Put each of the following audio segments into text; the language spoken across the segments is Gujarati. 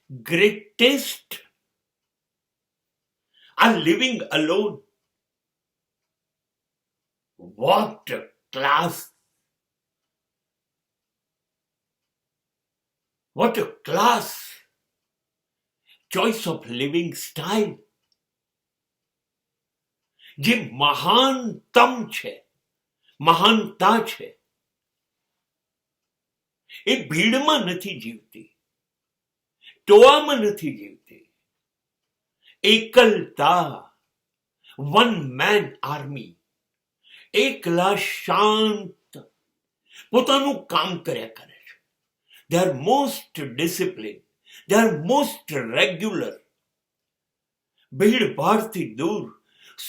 greatest are living alone. What a class! What a class! Choice of living style. જે મહાનતમ છે, મહાનતા છે, એ ભીડમાં નથી જીવતી, ટોળામાં નથી જીવતી. એકલતા, વન મેન આર્મી, એકલા શાંત પોતાનું કામ કર્યા કરે છે. They are most discipline, they are most regular. ભીડભાડથી દૂર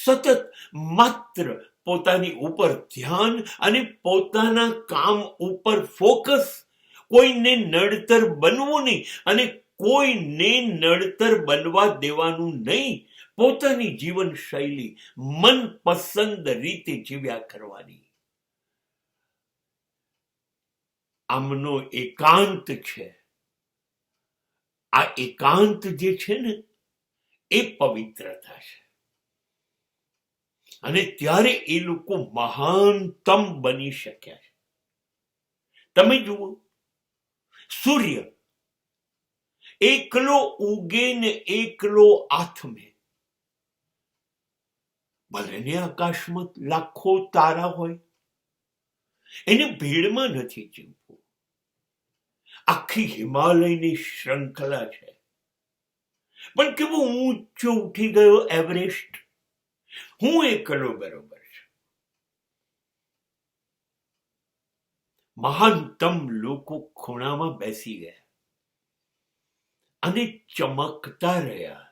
સતત માત્ર પોતાની ઉપર ધ્યાન અને પોતાના કામ ઉપર ફોકસ. કોઈને નડતર બનવું નહીં અને કોઈને નડતર બનવા દેવાનું નહીં. પોતાની જીવન શૈલી મનપસંદ રીતે જીવ્યા કરવાની. આમનો એકાંત છે. આ એકાંત જે છે ને એ પવિત્રતા છે. અને ત્યારે એ લોકો મહાનતમ બની શક્યા છે. તમે જુઓ, સૂર્ય એકલો ઉગે ને એકલો આથમે. ભલે ને આકાશમાં લાખો તારા હોય, એને ભીડમાં નથી જીવવું. આખી હિમાલયની શ્રૃંખલા છે, પણ કેવો ઊંચો ઉઠી ગયો એવરેસ્ટ. હું એકલો બરોબર છે. મહાનતમ લોકો ખૂણામાં બેસી ગયા અને ચમકતા રહ્યા.